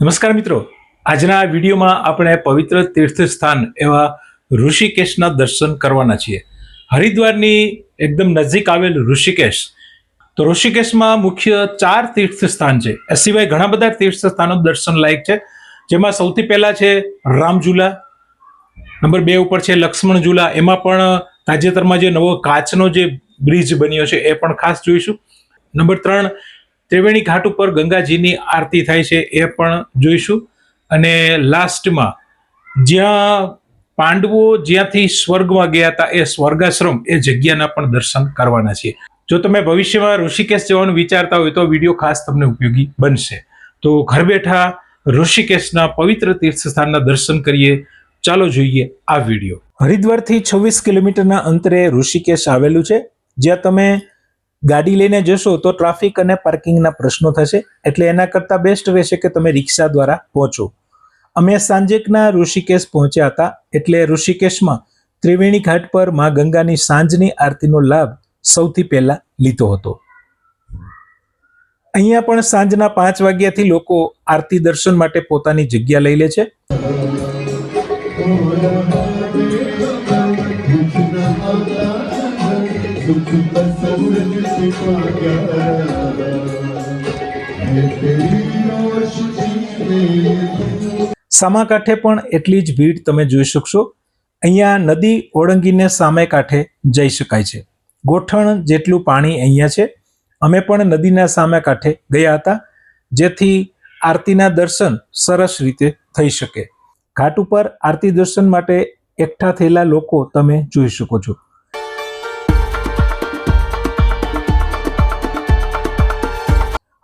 નમસ્કાર મિત્રો, આજના આ વિડીયોમાં આપણે પવિત્ર તીર્થસ્થાન એવા ઋષિકેશના દર્શન કરવાના છીએ. હરિદ્વારની એકદમ નજીક આવેલ ઋષિકેશ. તો ઋષિકેશમાં મુખ્ય 4 તીર્થસ્થાન છે. એ સિવાય ઘણા બધા તીર્થસ્થાનો દર્શન લાયક છે, જેમાં સૌથી પહેલા છે રામઝુલા, નંબર 2 ઉપર છે લક્ષ્મણ ઝુલા. એમાં પણ તાજેતરમાં જે નવો કાચનો જે બ્રિજ બન્યો છે એ પણ ખાસ જોઈશું. નંબર 3 ત્રિવેણી ઘાટ ઉપર ગંગાજીની આરતી થાય છે એ પણ જોઈશું. અને લાસ્ટમાં જ્યાં પાંડવો જ્યાંથી સ્વર્ગમાં ગયા હતા એ સ્વર્ગાશ્રમ એ જગ્યાના પણ દર્શન કરવાના છે. જો તમે ભવિષ્યમાં ઋષિકેશ જવાનું વિચારતા હોય તો વિડીયો ખાસ તમને ઉપયોગી બનશે. તો ઘર બેઠા ઋષિકેશના પવિત્ર તીર્થસ્થાનના દર્શન કરીએ. ચાલો જોઈએ આ વિડીયો. હરિદ્વારથી 26 કિલોમીટરના અંતરે ઋષિકેશ આવેલું છે. જ્યાં તમે ગાડી લઈને જશો તો ટ્રાફિક અને પાર્કિંગના પ્રશ્નો થશે, એટલે એના કરતાં બેસ્ટ રહેશે કે તમે રિક્ષા દ્વારા પહોંચો. અમે સાંજેકના ઋષિકેશ પહોંચ્યા હતા, એટલે ઋષિકેશમાં ત્રિવેણી ઘાટ પર મા ગંગાની સાંજની આરતીનો લાભ સૌથી પહેલા લીધો હતો. અહીંયા પણ સાંજના 5 વાગ્યાથી લોકો આરતી દર્શન માટે પોતાની જગ્યા લઈ લે છે. સામાકાંઠે પણ એટલી જ ભીડ તમે જોઈ શકશો. અહીંયા નદી ઓળંગીને સામે કાંઠે જઈ શકાય છે. ગોઠણ જેટલું પાણી અહીંયા છે. અમે પણ નદીના સામે કાંઠે ગયા હતા, જેથી આરતીના દર્શન સરસ રીતે થઈ શકે. ઘાટ ઉપર આરતી દર્શન માટે એકઠા થયેલા લોકો તમે જોઈ શકો છો.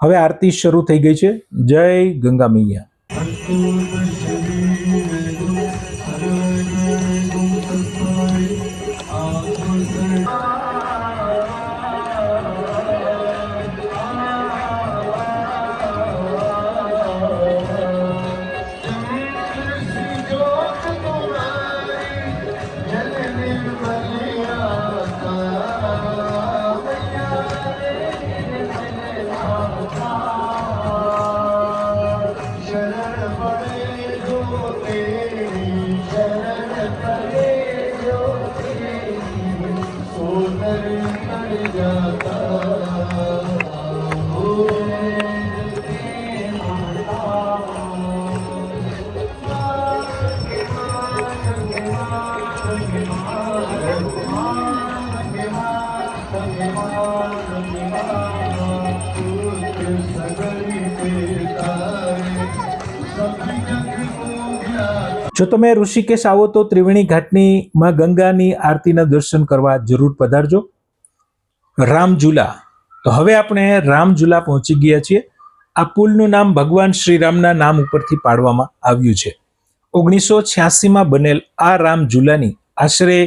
હવે આરતી શરૂ થઈ ગઈ છે. જય ગંગા મૈયા. જો તમે ઋષિકેશ આવો તો ત્રિવેણી ઘાટની માં ગંગાની આરતીના દર્શન કરવા જરૂર પધારજો. રામઝુલા. તો હવે આપણે રામઝુલા પહોંચી ગયા છીએ. આ પુલનું નામ ભગવાન શ્રીરામના નામ ઉપરથી પાડવામાં આવ્યું છે. 1986માં બનેલ આ રામઝુલાની આશરે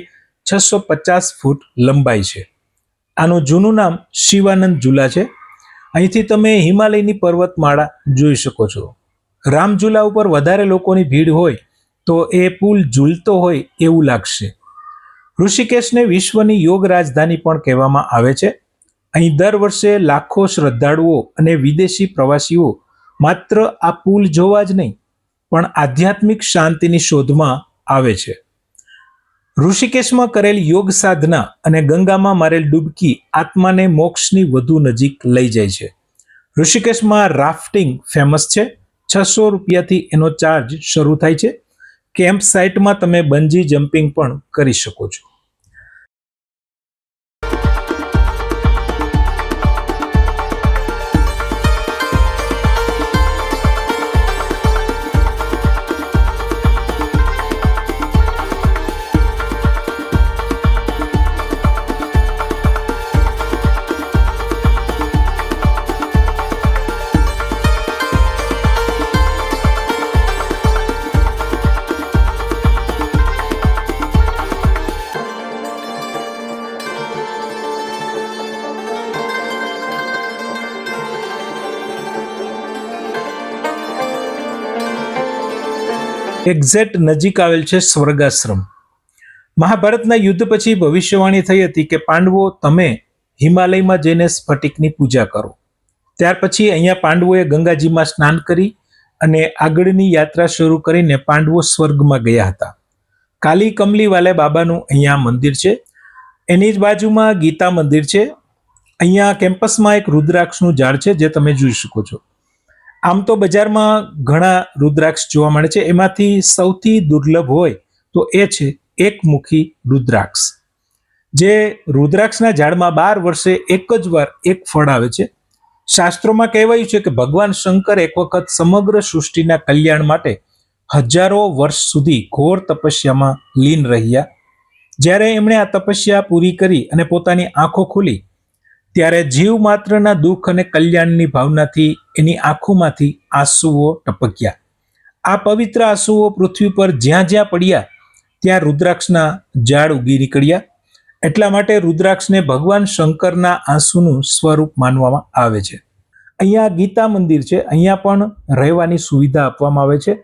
650 ફૂટ લંબાઈ છે. આનું જૂનું નામ શિવાનંદ ઝુલા છે. અહીંથી તમે હિમાલયની પર્વતમાળા જોઈ શકો છો. રામઝુલા ઉપર વધારે લોકોની ભીડ હોય તો એ પુલ ઝૂલતો હોય એવું લાગશે. ઋષિકેશને વિશ્વની યોગ રાજધાની પણ કહેવામાં આવે છે. અહીં દર વર્ષે લાખો શ્રદ્ધાળુઓ અને વિદેશી પ્રવાસીઓ માત્ર આ પુલ જોવા જ નહીં, પણ આધ્યાત્મિક શાંતિની શોધમાં આવે છે. ઋષિકેશમાં કરેલ યોગ સાધના અને ગંગામાં મારેલ ડૂબકી આત્માને મોક્ષની વધુ નજીક લઈ જાય છે. ઋષિકેશમાં રાફ્ટિંગ ફેમસ છે. 600 રૂપિયાથી એનો ચાર્જ શરૂ થાય છે. કેમ્પ સાઇટમાં તમે બંજી જમ્પિંગ પણ કરી શકો છો. એક્ઝેક્ટ નજીક આવેલ છે સ્વર્ગાશ્રમ. મહાભારતના યુદ્ધ પછી ભવિષ્યવાણી થઈ હતી કે પાંડવો તમે હિમાલયમાં જઈને સ્ફટિકની પૂજા કરો. ત્યાર પછી અહીંયા પાંડવોએ ગંગાજીમાં સ્નાન કરી અને આગળની યાત્રા શરૂ કરીને પાંડવો સ્વર્ગમાં ગયા હતા. કાલી કમલીવાલે બાબાનું અહીંયા મંદિર છે. એની જ બાજુમાં ગીતા મંદિર છે. અહીંયા કેમ્પસમાં એક રુદ્રાક્ષનું ઝાડ છે જે તમે જોઈ શકો છો. આમ તો બજારમાં ઘણા રુદ્રાક્ષ જોવા મળે છે, એમાંથી સૌથી દુર્લભ હોય તો એ છે એકમુખી રુદ્રાક્ષ. જે રુદ્રાક્ષના ઝાડમાં 12 વર્ષે એક જ વાર એક ફળ આવે છે. શાસ્ત્રોમાં કહેવાયું છે કે ભગવાન શંકર એક વખત સમગ્ર સૃષ્ટિના કલ્યાણ માટે હજારો વર્ષ સુધી ઘોર તપસ્યામાં લીન રહ્યા. જ્યારે એમણે આ તપસ્યા પૂરી કરી અને પોતાની આંખો ખોલી ત્યારે જીવ માત્રના દુઃખ અને કલ્યાણની ભાવનાથી એની આંખોમાંથી આંસુઓ ટપક્યા. આ પવિત્ર આંસુઓ પૃથ્વી પર જ્યાં જ્યાં પડ્યા ત્યાં રુદ્રાક્ષના ઝાડ ઉગી નીકળ્યા. એટલા માટે રુદ્રાક્ષને ભગવાન શંકરના આંસુનું સ્વરૂપ માનવામાં આવે છે. અહીંયા ગીતા મંદિર છે. અહીંયા પણ રહેવાની સુવિધા આપવામાં આવે છે.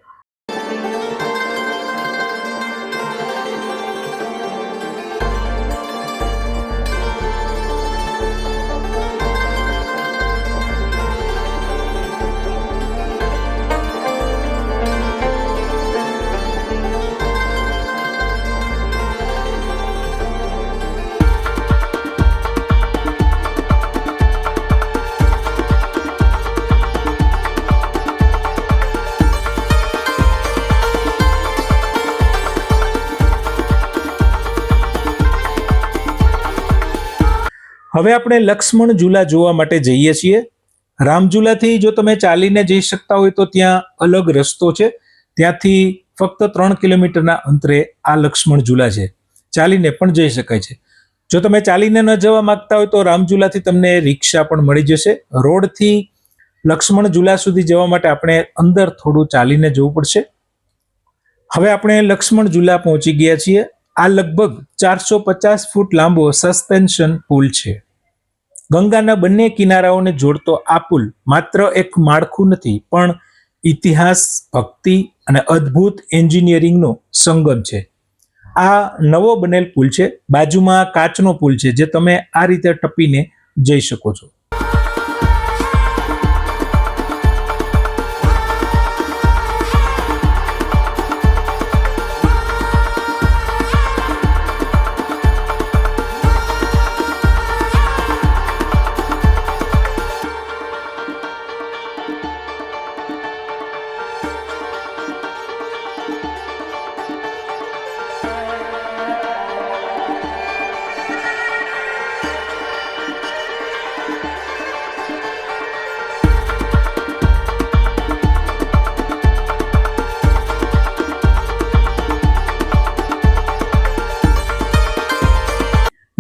હવે આપણે લક્ષ્મણ ઝૂલા જોવા માટે જઈએ છીએ. રામઝૂલાથી જો તમે ચાલીને જઈ શકતા હોય તો ત્યાં અલગ રસ્તો છે. ત્યાંથી ફક્ત 3 કિલોમીટરના અંતરે આ લક્ષ્મણ ઝૂલા છે. ચાલીને પણ જઈ શકાય છે. જો તમે ચાલીને ન જવા માંગતા હોય તો રામઝૂલાથી તમને રિક્ષા પણ મળી જશે. રોડથી લક્ષ્મણ ઝૂલા સુધી જવા માટે આપણે અંદર થોડું ચાલીને જવું પડશે. હવે આપણે લક્ષ્મણ ઝૂલા પહોંચી ગયા છીએ. આ લગભગ 450 ફૂટ લાંબો સસ્પેન્શન પુલ છે. ગંગાના બંને કિનારાઓને જોડતો આ પુલ માત્ર એક માળખું નથી, પણ ઇતિહાસ, ભક્તિ અને અદ્ભુત એન્જિનિયરિંગનો સંગમ છે. આ નવો બનેલ પુલ છે. બાજુમાં કાચનો પુલ છે જે તમે આ રીતે ટપીને જઈ શકો છો.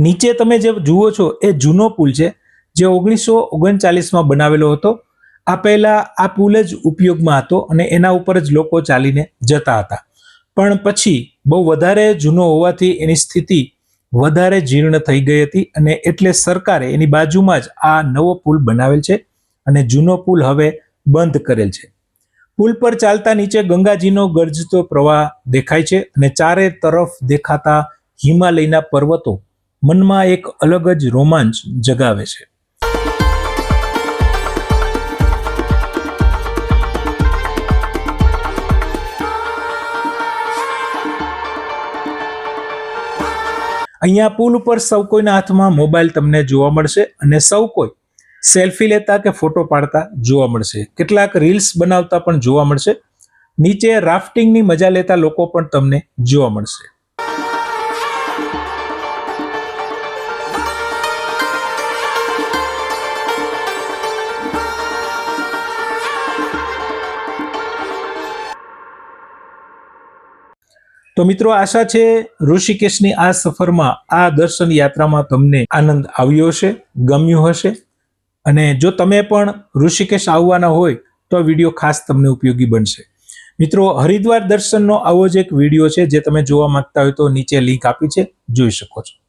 નીચે તમે જે જુઓ છો એ જૂનો પુલ છે જે 1939માં બનાવેલો હતો. આ પહેલા આ પુલ જ ઉપયોગમાં હતો અને એના ઉપર જ લોકો ચાલીને જતા હતા. પણ પછી બહુ વધારે જૂનો હોવાથી એની સ્થિતિ વધારે જીર્ણ થઈ ગઈ હતી અને એટલે સરકારે એની બાજુમાં જ આ નવો પુલ બનાવેલ છે અને જૂનો પુલ હવે બંધ કરેલ છે. પુલ પર ચાલતા નીચે ગંગાજીનો ગરજતો પ્રવાહ દેખાય છે અને ચારે તરફ દેખાતા હિમાલયના પર્વતો મનમાં એક અલગ જ રોમાંચ જગાવે છે. અહીંયા પુલ ઉપર સૌ કોઈના હાથમાં મોબાઈલ તમને જોવા મળશે અને સૌ કોઈ સેલ્ફી લેતા કે ફોટો પાડતા જોવા મળશે. કેટલાક રીલ્સ બનાવતા પણ જોવા મળશે. નીચે રાફ્ટિંગની મજા લેતા લોકો પણ તમને જોવા મળશે. તો મિત્રો, આશા છે ઋષિકેશની આ સફરમાં, આ દર્શન યાત્રામાં તમને આનંદ આવ્યો હશે, ગમ્યું હશે. અને જો તમે પણ ઋષિકેશ આવવાના હોય તો વિડીયો ખાસ તમને ઉપયોગી બનશે. મિત્રો, હરિદ્વાર દર્શનનો આવો જ એક વિડીયો છે જે તમે જોવા માંગતા હોય તો નીચે લિંક આપી છે, જોઈ શકો છો.